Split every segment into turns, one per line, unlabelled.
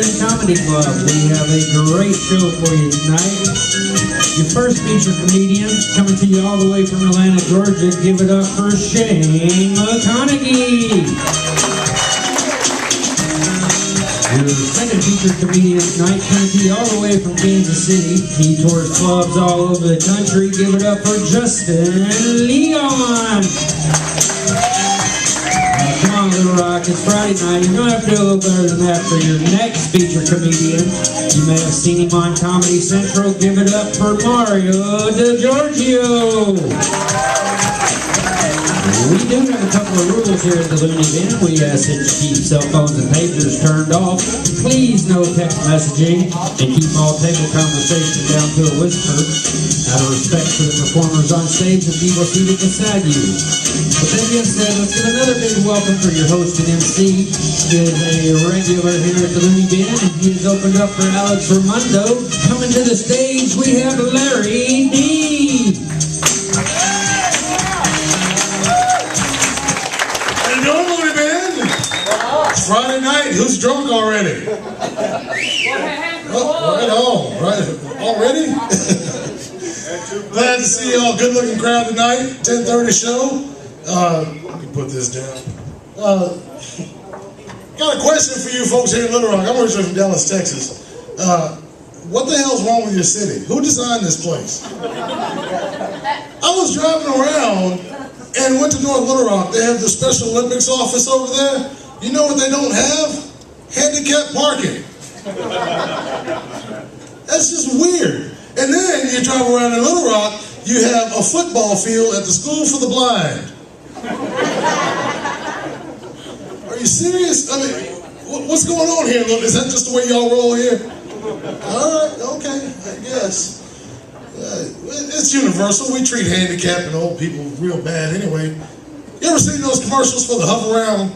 and Comedy Club. We have a great show for you tonight. Your first featured comedian coming to you all the way from Atlanta, Georgia. Give it up for Shane McConaughey. Your second featured comedian tonight coming to you all the way from Kansas City. He tours clubs all over the country. Give it up for Justin Leon. Come on, Little Rock, it's Friday night. You're going to have to do a little better than that for your next featured comedian. You may have seen him on Comedy Central. Give it up for Mario DiGiorgio. We do have a couple of rules here at the Loony Bin. We ask that you keep cell phones and pagers turned off. Please no text messaging, and keep all table conversation down to a whisper. Out of respect for the performers on stage and people seated beside you. With that being said, let's give another big welcome for your host and MC. He is a regular here at the Loony Bin, and he has opened up for Alex Raimondo. Coming to the stage, we have Larry D.
It's Friday night. Who's drunk already? Oh, right on. Right. Already? Glad to see y'all. Good looking crowd tonight. 10:30 show. Let me put this down. Got a question for you folks here in Little Rock. I'm originally from Dallas, Texas. What the hell's wrong with your city? Who designed this place? I was driving around and went to North Little Rock. They have the Special Olympics office over there. You know what they don't have? Handicapped parking. That's just weird. And then you drive around in Little Rock, you have a football field at the School for the Blind. Are you serious? I mean, what's going on here? Is that just the way y'all roll here? All right, okay, I guess. It's universal. We treat handicapped and old people real bad anyway. You ever seen those commercials for the Hover Round?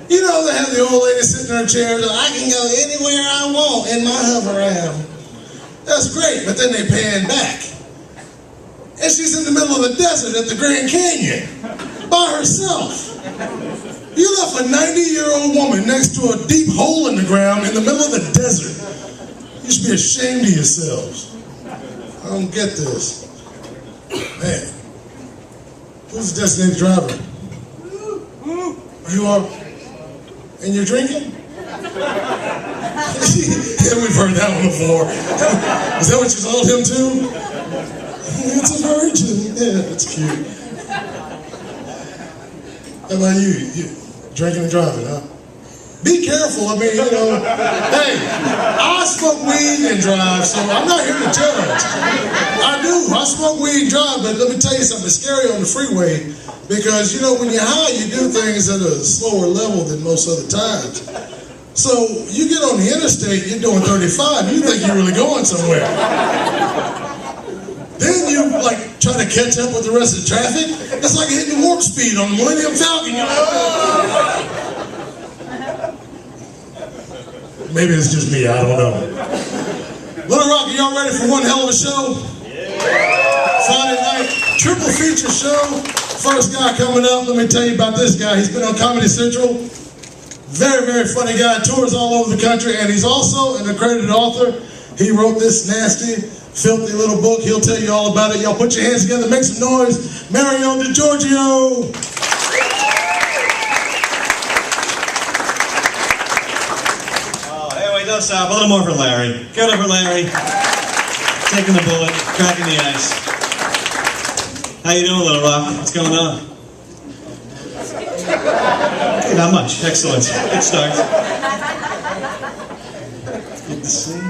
You know, they have the old lady sitting in her chair, like, I can go anywhere I want in my Hover Round. That's great, but then they pan back. And she's in the middle of the desert at the Grand Canyon, by herself. You left a 90-year-old woman next to a deep hole in the ground in the middle of the desert. You should be ashamed of yourselves. I don't get this. Man, who's the designated driver? You are? And you're drinking? Yeah, we've heard that one before. Is that what you told him too? It's a virgin. Yeah, that's cute. How about you? You drinking and driving, huh? Be careful, I mean, you know. Hey, I smoke weed and drive, so I'm not here to judge. I do. I smoke weed and drive, but let me tell you something. It's scary on the freeway because, you know, when you're high, you do things at a slower level than most other times. So you get on the interstate, you're doing 35, you think you're really going somewhere. Then you, like, try to catch up with the rest of the traffic. It's like hitting warp speed on the Millennium Falcon. You're like, oh. Maybe it's just me, I don't know. Little Rock, are y'all ready for one hell of a show? Yeah. Friday night, triple feature show. First guy coming up, let me tell you about this guy. He's been on Comedy Central. Very, very funny guy. Tours all over the country, and he's also an accredited author. He wrote this nasty, filthy little book. He'll tell you all about it. Y'all put your hands together, make some noise. Mario DiGiorgio.
Don't stop. A little more for Larry. Give it up for Larry. Taking the bullet, cracking the ice. How you doing, Little Rock? What's going on? Hey, not much. Excellent. Good start. Good to see.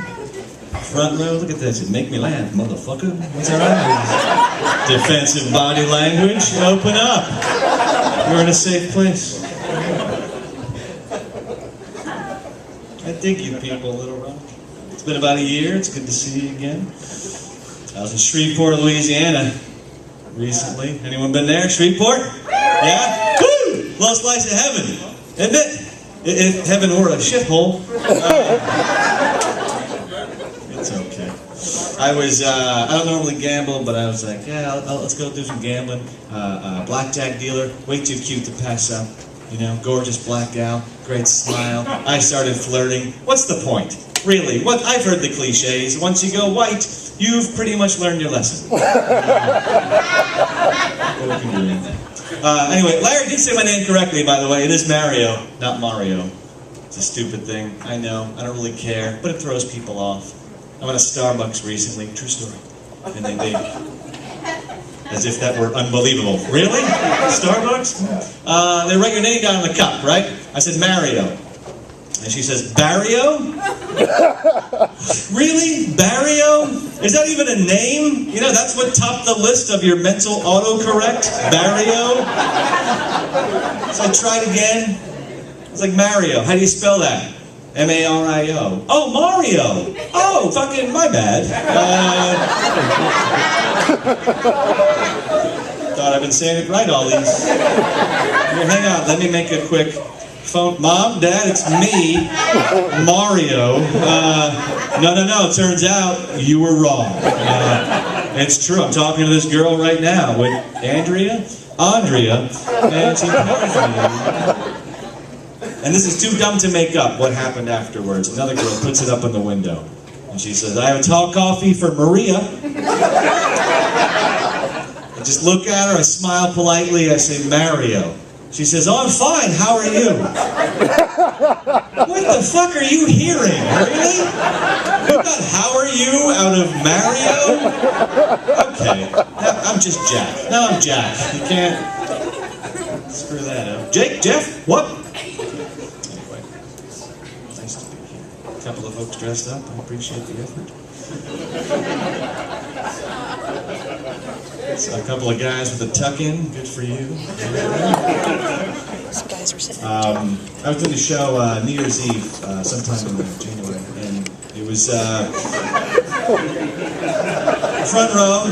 Front row. Look at this. It make me laugh, motherfucker. What's that right? Defensive body language. Open up. You're in a safe place. I dig you people, Little Rock. It's been about a year. It's good to see you again. I was in Shreveport, Louisiana recently. Anyone been there? Shreveport? Yeah? Woo! Lost slice of heaven. Isn't it? If heaven were a shithole. It's okay. I don't normally gamble, but I was like, yeah, let's go do some gambling. Blackjack dealer, way too cute to pass out. You know, gorgeous black gal, great smile. I started flirting. What's the point? Really, what? I've heard the cliches. Once you go white, you've pretty much learned your lesson. Anyway, Larry did say my name correctly, by the way. It is Mario, not Mario. It's a stupid thing. I know. I don't really care, but it throws people off. I went to Starbucks recently. True story. And they as if that were unbelievable. Really? Starbucks? They write your name down on the cup, right? I said Mario. And she says, Barrio? Really? Barrio? Is that even a name? You know, that's what topped the list of your mental autocorrect? Barrio? So I tried again. It's like Mario. How do you spell that? M-A-R-I-O. Oh, Mario! Oh, fucking my bad. Thought I've been saying it right all these. Here, hang on, let me make a quick phone. Mom, Dad, it's me, Mario. No, turns out you were wrong. It's true, I'm talking to this girl right now with Andrea, and she and this is too dumb to make up what happened afterwards. Another girl puts it up in the window. And she says, I have a tall coffee for Maria. I just look at her, I smile politely, I say, Mario. She says, oh, I'm fine, how are you? What the fuck are you hearing, really? You got how are you out of Mario? Okay, I'm just Jack. No, I'm Jack. You can't screw that up. Jake, Jeff, what? Anyway, nice to be here. A couple of folks dressed up, I appreciate the effort. So a couple of guys with a tuck-in, good for you. I was doing a show New Year's Eve, sometime in January, and it was front row.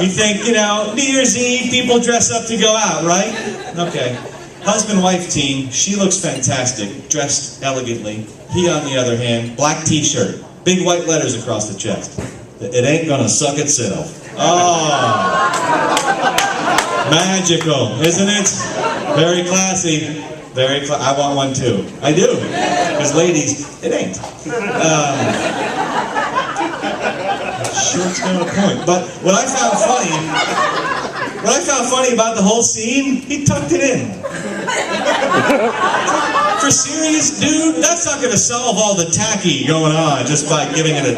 You think, you know, New Year's Eve, people dress up to go out, right? Okay. Husband-wife team, she looks fantastic, dressed elegantly. He, on the other hand, black t-shirt, big white letters across the chest. It ain't gonna suck itself. Oh, magical, isn't it? Very classy. I want one too. I do. Because ladies, it ain't. Short's got a point. But what I found funny about the whole scene, he tucked it in. For serious, dude, that's not gonna solve all the tacky going on just by giving it a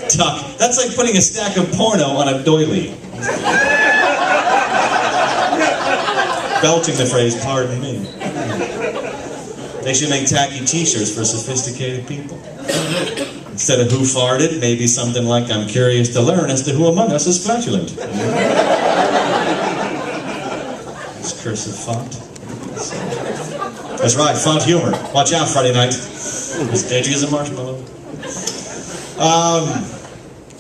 tuck. That's like putting a stack of porno on a doily. Belching the phrase, pardon me. They should make tacky t-shirts for sophisticated people. Instead of who farted, maybe something like I'm curious to learn as to who among us is flatulent. This cursive font. That's right, font humor. Watch out Friday night. As edgy as a marshmallow.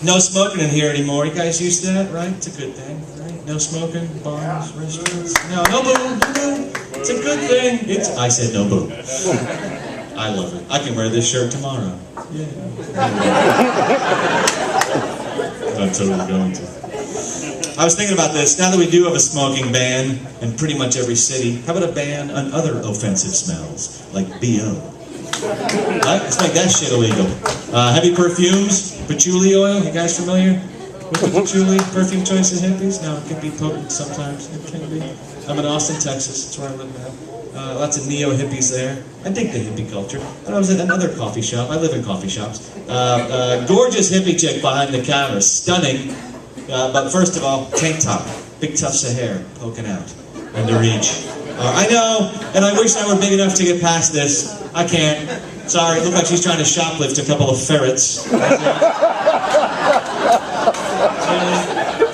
No smoking in here anymore. You guys used to that, right? It's a good thing, right? No smoking, bars, restaurants. No boo, no boo. It's a good thing. I said no boo. I love it. I can wear this shirt tomorrow. Yeah. I'm totally going to. I was thinking about this. Now that we do have a smoking ban in pretty much every city, how about a ban on other offensive smells, like BO? Right? Let's make that shit illegal. Heavy perfumes, patchouli oil. You guys familiar with the patchouli perfume choice of hippies? No, it can be potent sometimes. It can be. I'm in Austin, Texas. That's where I live now. Lots of neo-hippies there. I dig the hippie culture. And I was at another coffee shop. I live in coffee shops. Gorgeous hippie chick behind the counter. Stunning. But first of all, tank top. Big tufts of hair poking out. Under reach. I know, and I wish I were big enough to get past this. I can't. Sorry, it looked like she's trying to shoplift a couple of ferrets.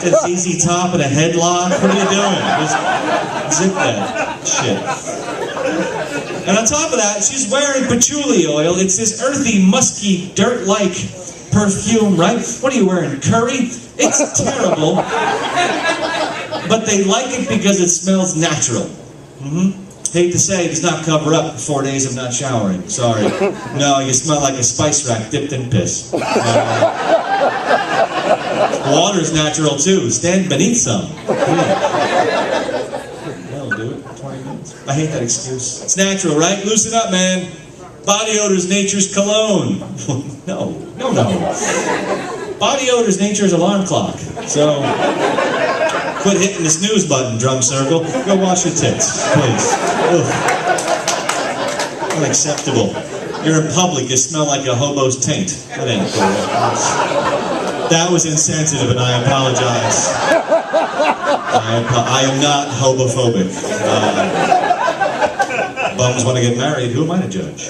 A ZZ top and a headlock? What are you doing? Just zip that shit. And on top of that, she's wearing patchouli oil. It's this earthy, musky, dirt-like perfume, right? What are you wearing, curry? It's terrible. But they like it because it smells natural. Hate to say, it does not cover up 4 days of not showering. Sorry. No, you smell like a spice rack dipped in piss. Water's natural too. Stand beneath some. That'll do it. 20 minutes. hate that excuse. It's natural, right? Loosen up, man. Body odor is nature's cologne. No. Body odor is nature's alarm clock. So, quit hitting the snooze button, drum circle. Go wash your tits, please. Ugh. Unacceptable. You're in public, you smell like a hobo's taint. That ain't cool. That was insensitive, and I apologize. I am not hobophobic. Bums want to get married, who am I to judge?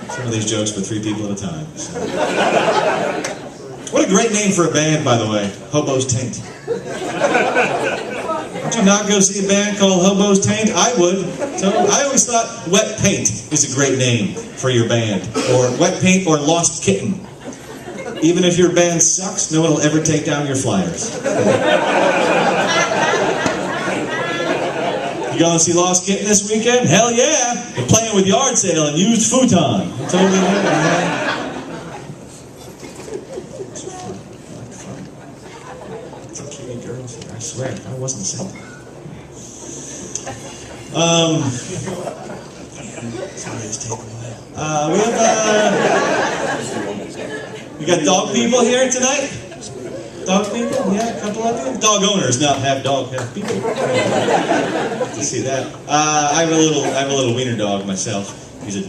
Some of these jokes for 3 people at a time. So. What a great name for a band, by the way. Hobo's Taint. Would you not go see a band called Hobo's Taint? I would. So I always thought Wet Paint is a great name for your band. Or Wet Paint or Lost Kitten. Even if your band sucks, no one will ever take down your flyers. You going to see Lost Kitten this weekend? Hell yeah! They're playing with Yard Sale and used futon. Totally man. Girls here, I swear, I wasn't saying. Sorry, it's taking a while. We got dog people here tonight? Dog people? Yeah, a couple of you? Dog owners, not have dog, have people. To see that. I have a little wiener dog myself. He's a